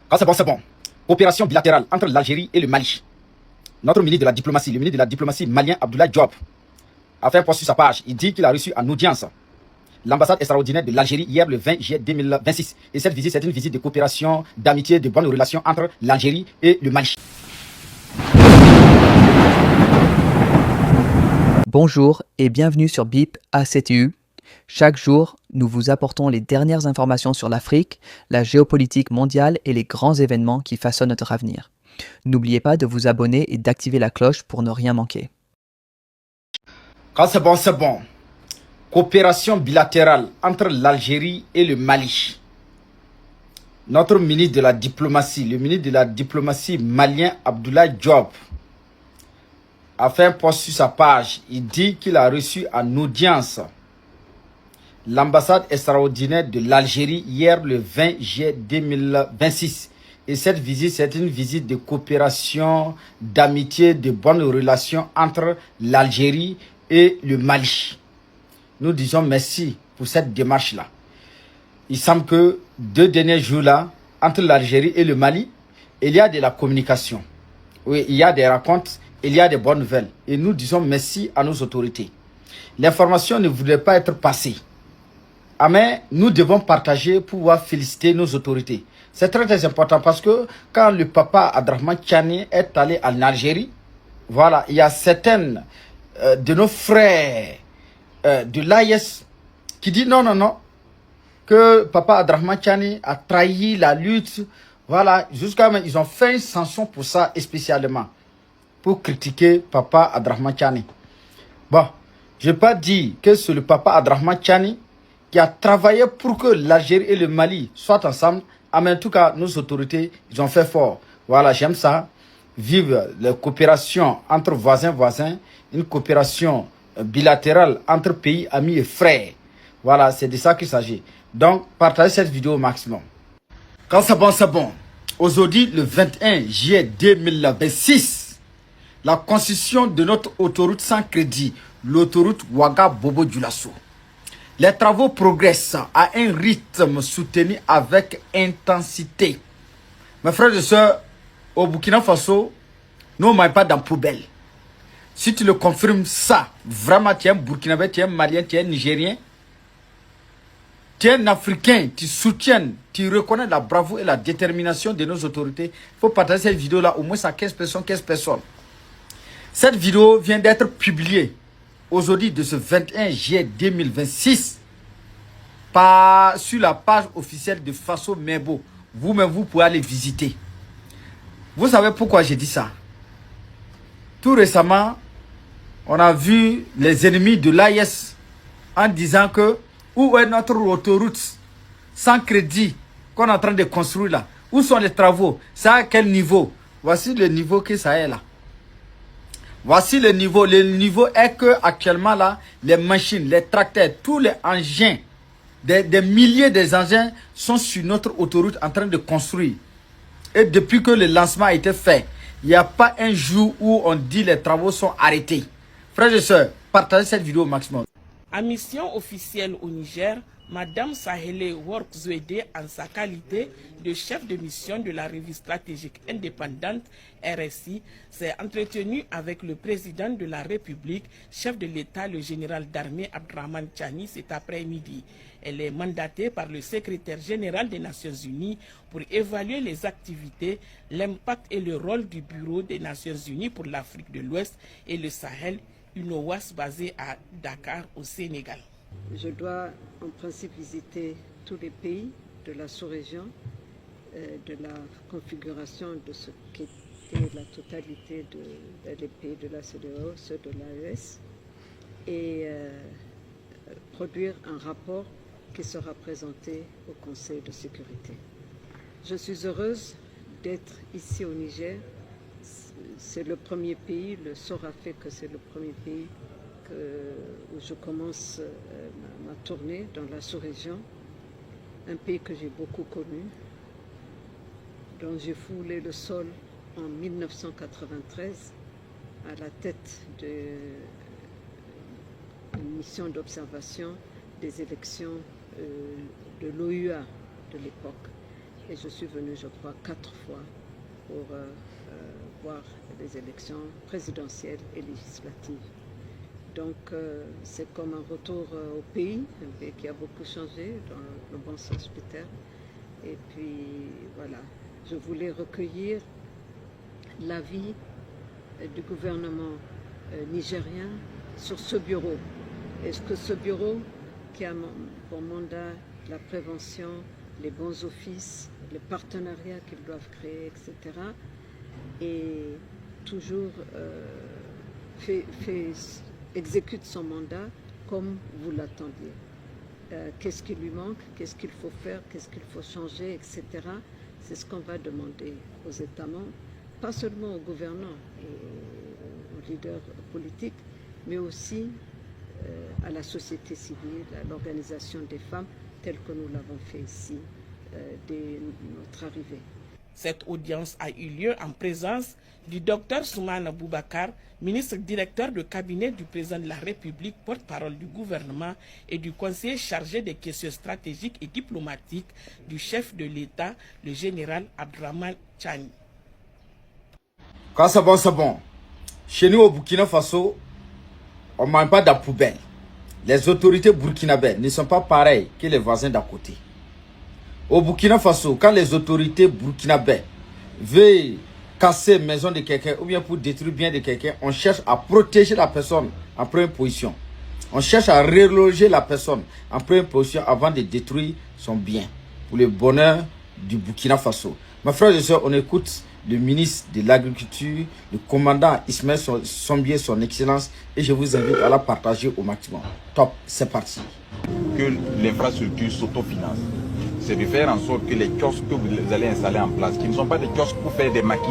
Quand c'est bon, c'est bon. Coopération bilatérale entre l'Algérie et le Mali. Notre ministre de la diplomatie, le ministre de la diplomatie malien Abdoulaye Diop, a fait un post sur sa page. Il dit qu'il a reçu en audience l'ambassade extraordinaire de l'Algérie hier le 20 juillet 2026. Et cette visite, c'est une visite de coopération, d'amitié, de bonnes relations entre l'Algérie et le Mali. Bonjour et bienvenue sur BIP ACTU. Chaque jour, nous vous apportons les dernières informations sur l'Afrique, la géopolitique mondiale et les grands événements qui façonnent notre avenir. N'oubliez pas de vous abonner et d'activer la cloche pour ne rien manquer. Quand c'est bon, c'est bon. Coopération bilatérale entre l'Algérie et le Mali. Notre ministre de la diplomatie, le ministre de la diplomatie malien Abdoulaye Diop, a fait un post sur sa page. Il dit qu'il a reçu en audience l'ambassade extraordinaire de l'Algérie hier le 20 juillet 2026. Et cette visite, c'est une visite de coopération, d'amitié, de bonnes relations entre l'Algérie et le Mali. Nous disons merci pour cette démarche-là. Il semble que 2 derniers jours-là, entre l'Algérie et le Mali, il y a de la communication. Oui, il y a des rencontres, il y a des bonnes nouvelles. Et nous disons merci à nos autorités. L'information ne voulait pas être passée. Mais nous devons partager pour pouvoir féliciter nos autorités. C'est très important parce que quand le papa Abdrahmane Tchani est allé en Algérie, voilà, il y a certaines de nos frères de l'AIS qui disent non, que papa Abdrahmane Tchani a trahi la lutte. Voilà, jusqu'à maintenant, ils ont fait une sanction pour ça spécialement, pour critiquer papa Abdrahmane Tchani. Bon, je n'ai pas dit que c'est le papa Abdrahmane Tchani qui a travaillé pour que l'Algérie et le Mali soient ensemble. Mais en tout cas, nos autorités, ils ont fait fort. Voilà, j'aime ça. Vive la coopération entre voisins, une coopération bilatérale entre pays, amis et frères. Voilà, c'est de ça qu'il s'agit. Donc, partagez cette vidéo au maximum. Quand c'est bon, c'est bon. Aujourd'hui, le 21 juillet 2026, la construction de notre autoroute sans crédit, l'autoroute Ouaga-Bobo-Dioulasso. Les travaux progressent à un rythme soutenu avec intensité. Mes frères et sœurs, au Burkina Faso, nous ne mettons pas dans la poubelle. Si tu le confirmes ça, vraiment tu es un Burkinabé, tu es un Malien, tu es un Nigérien, tu es un Africain, tu soutiens, tu reconnais la bravoure et la détermination de nos autorités, il faut partager cette vidéo-là au moins à 15 personnes. Cette vidéo vient d'être publiée aujourd'hui de ce 21 juillet 2026 sur la page officielle de Faso Mebo. Vous-même, vous pouvez aller visiter. Vous savez pourquoi j'ai dit ça? Tout récemment, on a vu les ennemis de l'AIS en disant que où est notre autoroute sans crédit qu'on est en train de construire là? Où sont les travaux? C'est à quel niveau? Voici le niveau que ça est là. Voici le niveau. Le niveau est que actuellement là, les machines, les tracteurs, tous les engins, des milliers d'engins sont sur notre autoroute en train de construire. Et depuis que le lancement a été fait, il n'y a pas un jour où on dit les travaux sont arrêtés. Frères et sœurs, partagez cette vidéo au maximum. En mission officielle au Niger, Madame Sahele Workzwede, en sa qualité de chef de mission de la revue stratégique indépendante RSI, s'est entretenue avec le président de la République, chef de l'État, le général d'armée Abdrahmane Tchani, cet après-midi. Elle est mandatée par le secrétaire général des Nations Unies pour évaluer les activités, l'impact et le rôle du Bureau des Nations Unies pour l'Afrique de l'Ouest et le Sahel, une OAS basée à Dakar, au Sénégal. Je dois en principe visiter tous les pays de la sous-région, de la configuration de ce qu'était la totalité des pays de la CEDEAO, ceux de l'AES, et produire un rapport qui sera présenté au Conseil de sécurité. Je suis heureuse d'être ici au Niger. C'est le premier pays, le sort a fait que c'est le premier pays où je commence ma tournée dans la sous-région, un pays que j'ai beaucoup connu, dont j'ai foulé le sol en 1993 à la tête d'une mission d'observation des élections de l'OUA de l'époque. et je suis venue, je crois, 4 fois pour voir les élections présidentielles et législatives. Donc c'est comme un retour au pays, un pays qui a beaucoup changé dans le bon sens du terme. Et puis voilà, je voulais recueillir l'avis du gouvernement nigérien sur ce bureau. Est-ce que ce bureau qui a pour mandat la prévention, les bons offices, les partenariats qu'ils doivent créer, etc., et toujours exécute son mandat comme vous l'attendiez. Qu'est-ce qui lui manque, qu'est-ce qu'il faut faire, qu'est-ce qu'il faut changer, etc. C'est ce qu'on va demander aux États membres, pas seulement aux gouvernants et aux leaders politiques, mais aussi à la société civile, à l'organisation des femmes, telle que nous l'avons fait ici dès notre arrivée. Cette audience a eu lieu en présence du Dr Soumana Boubacar, ministre directeur de cabinet du président de la République, porte-parole du gouvernement, et du conseiller chargé des questions stratégiques et diplomatiques du chef de l'État, le général Abdraman Tchani. Quand c'est bon, c'est bon. Chez nous au Burkina Faso, on ne mange pas de la poubelle. Les autorités burkinabées ne sont pas pareilles que les voisins d'à côté. Au Burkina Faso, quand les autorités burkinabées veulent casser la maison de quelqu'un ou bien pour détruire bien de quelqu'un, on cherche à protéger la personne en première position. On cherche à reloger la personne en première position avant de détruire son bien pour le bonheur du Burkina Faso. Mes frères et sœurs, on écoute le ministre de l'Agriculture, le commandant Ismaël Sombier, son excellence, et je vous invite à la partager au maximum. Top, c'est parti. Que l'infrastructure s'autofinance. C'est de faire en sorte que les kiosques que vous allez installer en place, qui ne sont pas des kiosques pour faire des maquis,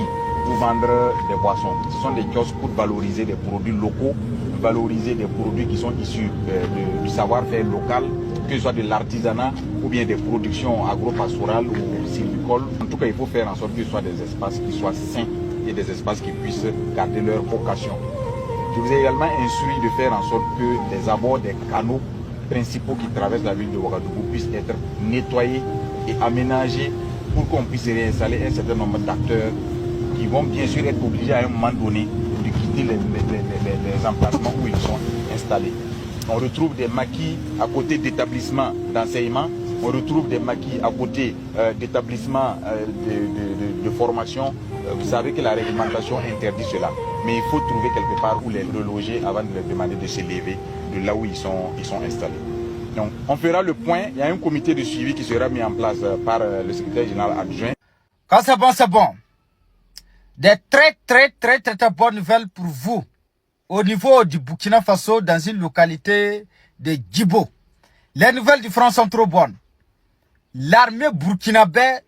pour vendre des boissons, ce sont des kiosques pour valoriser des produits locaux, valoriser des produits qui sont issus du savoir-faire local, que ce soit de l'artisanat ou bien des productions agro-pastorales ou sylvicoles. En tout cas, il faut faire en sorte que ce soit des espaces qui soient sains et des espaces qui puissent garder leur vocation. Je vous ai également instruit de faire en sorte que les abords des canaux principaux qui traversent la ville de Ouagadougou puissent être nettoyés et aménagés pour qu'on puisse réinstaller un certain nombre d'acteurs qui vont bien sûr être obligés à un moment donné de quitter les emplacements où ils sont installés. On retrouve des maquis à côté d'établissements d'enseignement, on retrouve des maquis à côté d'établissements de formation. Vous savez que la réglementation interdit cela, mais il faut trouver quelque part où les reloger avant de leur demander de s'élever de là où ils sont installés. Donc on fera le point, il y a un comité de suivi qui sera mis en place par le secrétaire général adjoint. Quand c'est bon, c'est bon. Des très bonnes nouvelles pour vous. Au niveau du Burkina Faso, dans une localité de Djibo. Les nouvelles du front sont trop bonnes. L'armée burkinabé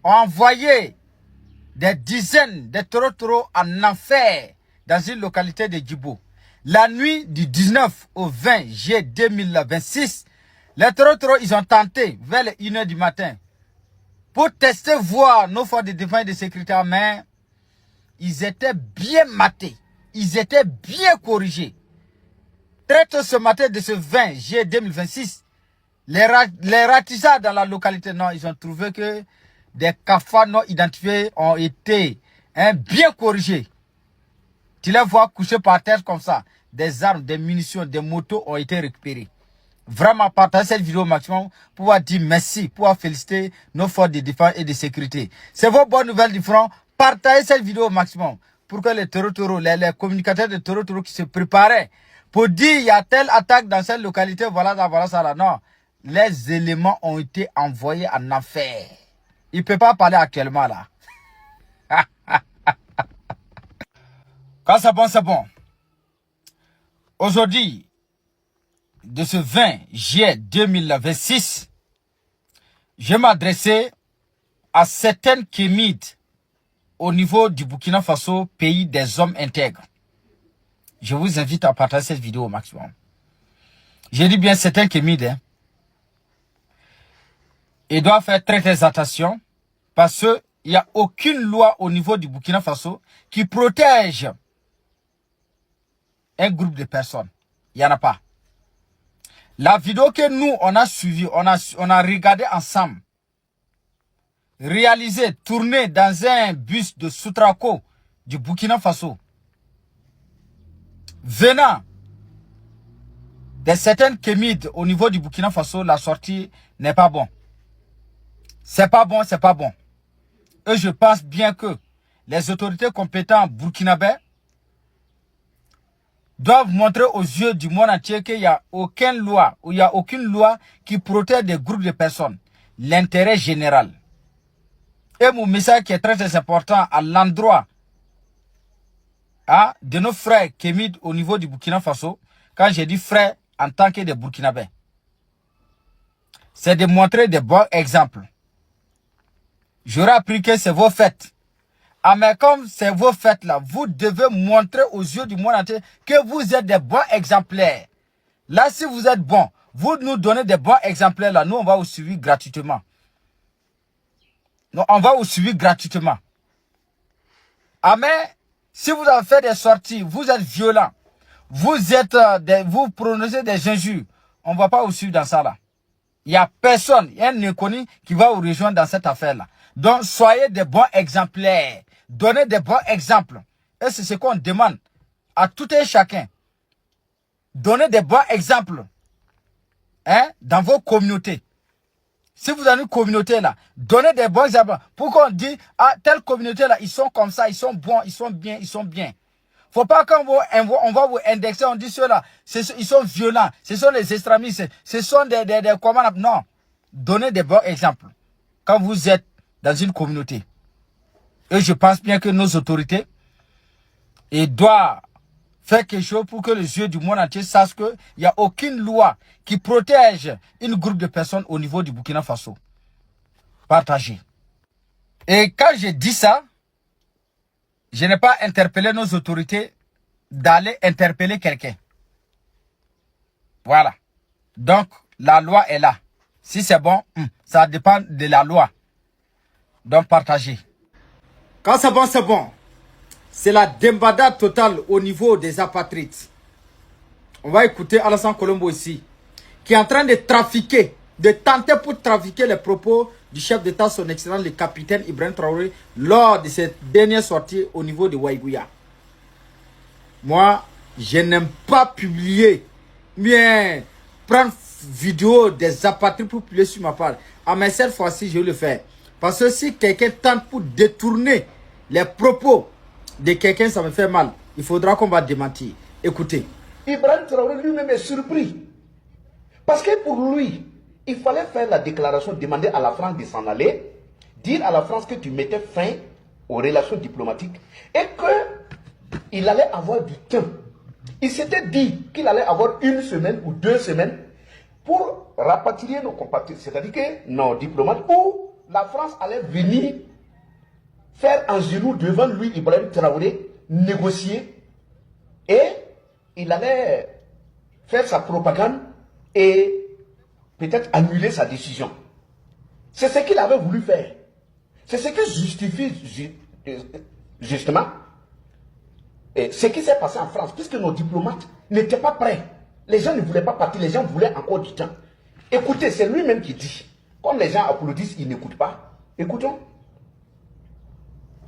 a envoyé des dizaines de taureaux en enfer dans une localité de Djibo. La nuit du 19 au 20 juillet 2026, les taureaux, ils ont tenté vers les 1h du matin pour tester, voir nos forces de défense et de sécurité en main. Ils étaient bien matés. Ils étaient bien corrigés. Très tôt ce matin de ce 20 juillet 2026, les ratisseurs dans la localité, non, ils ont trouvé que des cafards non identifiés ont été bien corrigés. Tu les vois couchés par terre comme ça. Des armes, des munitions, des motos ont été récupérées. Vraiment, partagez cette vidéo au maximum pour pouvoir dire merci, pour pouvoir féliciter nos forces de défense et de sécurité. C'est vos bonnes nouvelles du front. Partagez cette vidéo au maximum pour que les taureaux, les communicateurs de taureaux qui se préparaient pour dire il y a telle attaque dans cette localité, voilà ça là. Non, les éléments ont été envoyés en enfer. Il ne peut pas parler actuellement là. Quand c'est bon, c'est bon. Aujourd'hui, de ce 20 juillet 2026, je vais m'adresser à certaines kémides au niveau du Burkina Faso, pays des hommes intègres. Je vous invite à partager cette vidéo au maximum. Je dis bien certaines kémides. Hein. Ils doivent faire très attention parce qu'il n'y a aucune loi au niveau du Burkina Faso qui protège un groupe de personnes. Il n'y en a pas. La vidéo que nous, on a suivie, on a regardé ensemble réalisé, tourné dans un bus de Soutrako du Burkina Faso, venant de certaines kémides au niveau du Burkina Faso, la sortie n'est pas bon. C'est pas bon, c'est pas bon. Et je pense bien que les autorités compétentes burkinabais doivent montrer aux yeux du monde entier qu'il n'y a aucune loi, ou il n'y a aucune loi qui protège des groupes de personnes. L'intérêt général. Et mon message qui est très important à l'endroit de nos frères kémides au niveau du Burkina Faso, quand j'ai dit frères en tant que des Burkinabés, c'est de montrer des bons exemples. J'aurais appris que c'est vos fêtes. Ah, mais comme c'est vos fêtes là, vous devez montrer aux yeux du monde entier que vous êtes des bons exemplaires. Là, si vous êtes bons, vous nous donnez des bons exemplaires là, nous on va vous suivre gratuitement. Non, on va vous suivre gratuitement. Ah, mais si vous avez fait des sorties, vous êtes violents, vous prononcez des injures, on ne va pas vous suivre dans ça là. Il n'y a personne, il y a un inconnu qui va vous rejoindre dans cette affaire là. Donc, soyez des bons exemplaires. Donnez des bons exemples. Et c'est ce qu'on demande à tout et chacun. Donnez des bons exemples dans vos communautés. Si vous avez une communauté là, donnez des bons exemples. Pourquoi on dit, ah, telle communauté là, ils sont comme ça, ils sont bons, ils sont bien, ils sont bien. Faut pas qu'on on va vous indexer, on dit ceux-là, ils sont violents, ce sont les extrémistes, ce sont des commandes. Non. Donnez des bons exemples. Quand vous êtes dans une communauté. Et je pense bien que nos autorités doivent faire quelque chose pour que les yeux du monde entier sachent qu'il n'y a aucune loi qui protège une groupe de personnes au niveau du Burkina Faso. Partagez. Et quand je dis ça, je n'ai pas interpellé nos autorités d'aller interpeller quelqu'un. Voilà. Donc, la loi est là. Si c'est bon, ça dépend de la loi. Donc, partagez. Quand c'est bon, c'est bon. C'est la débandade totale au niveau des apatrides. On va écouter Alassane Colombo ici, qui est en train de trafiquer, de tenter pour trafiquer les propos du chef d'État, son excellence, le capitaine Ibrahim Traoré, lors de cette dernière sortie au niveau de Waïgouya. Moi, je n'aime pas publier, mais prendre vidéo des apatrides pour publier sur ma page. Ah, mais cette fois-ci, je vais le faire. Parce que si quelqu'un tente pour détourner les propos de quelqu'un, ça me fait mal. Il faudra qu'on va démentir. Écoutez. Ibrahim Traoré lui-même est surpris. Parce que pour lui, il fallait faire la déclaration, demander à la France de s'en aller, dire à la France que tu mettais fin aux relations diplomatiques et qu'il allait avoir du temps. Il s'était dit qu'il allait avoir 1 semaine ou 2 semaines pour rapatrier nos compatriotes, c'est-à-dire que nos diplomates, ou la France allait venir faire un genou devant lui, Ibrahim Traoré, négocier, et il allait faire sa propagande et peut-être annuler sa décision. C'est ce qu'il avait voulu faire. C'est ce qui justifie justement ce qui s'est passé en France, puisque nos diplomates n'étaient pas prêts. Les gens ne voulaient pas partir, les gens voulaient encore du temps. Écoutez, c'est lui-même qui dit. Comme les gens applaudissent, ils n'écoutent pas. Écoutons.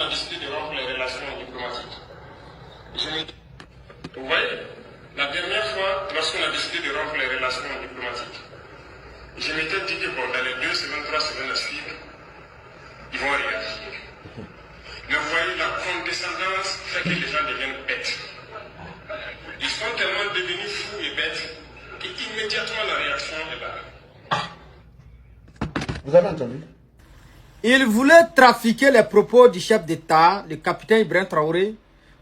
On a décidé de rompre les relations diplomatiques. Vous voyez, la dernière fois, lorsqu'on a décidé de rompre les relations diplomatiques, je m'étais dit que bon, dans les 2 semaines, 3 semaines à suivre, ils vont réagir. Mais vous voyez, la condescendance fait que les gens deviennent bêtes. Ils sont tellement devenus fous et bêtes qu'immédiatement la réaction est là. Vous avez entendu? Il voulait trafiquer les propos du chef d'État, le capitaine Ibrahim Traoré,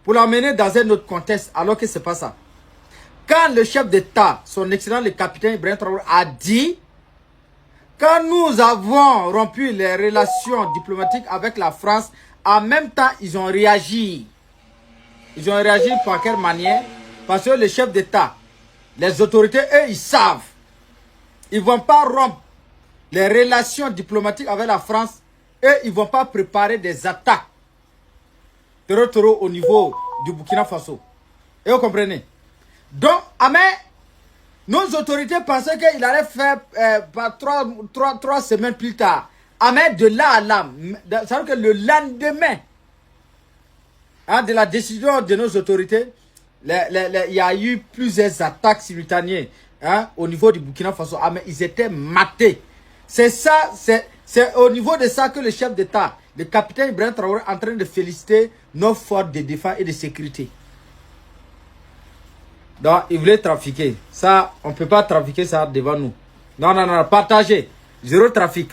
pour l'amener dans un autre contexte, alors que ce n'est pas ça. Quand le chef d'État, son excellent le capitaine Ibrahim Traoré, a dit, quand nous avons rompu les relations diplomatiques avec la France, en même temps, ils ont réagi. Ils ont réagi par quelle manière? Parce que le chef d'État, les autorités, eux, ils savent. Ils ne vont pas rompre les relations diplomatiques avec la France. Eux, ils ne vont pas préparer des attaques terror au niveau du Burkina Faso. Et vous comprenez? Donc, nos autorités pensaient qu'il allait faire 3 semaines plus tard, Mais de là à là, c'est-à-dire que le lendemain de la décision de nos autorités, il y a eu plusieurs attaques simultanées au niveau du Burkina Faso. Mais ils étaient matés. C'est ça, c'est au niveau de ça que le chef d'État, le capitaine Ibrahim Traoré, est en train de féliciter nos forces de défense et de sécurité. Donc, ils voulaient trafiquer. Ça, on ne peut pas trafiquer ça devant nous. Non, non, non, partagez. Zéro trafic.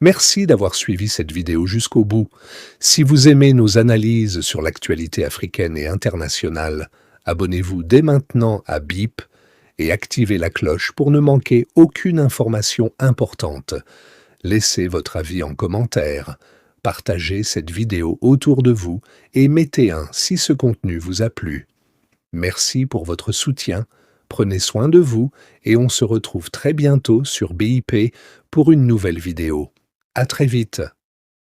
Merci d'avoir suivi cette vidéo jusqu'au bout. Si vous aimez nos analyses sur l'actualité africaine et internationale, abonnez-vous dès maintenant à BIP et activez la cloche pour ne manquer aucune information importante. Laissez votre avis en commentaire, partagez cette vidéo autour de vous et mettez un si ce contenu vous a plu. Merci pour votre soutien, prenez soin de vous et on se retrouve très bientôt sur BIP pour une nouvelle vidéo. À très vite.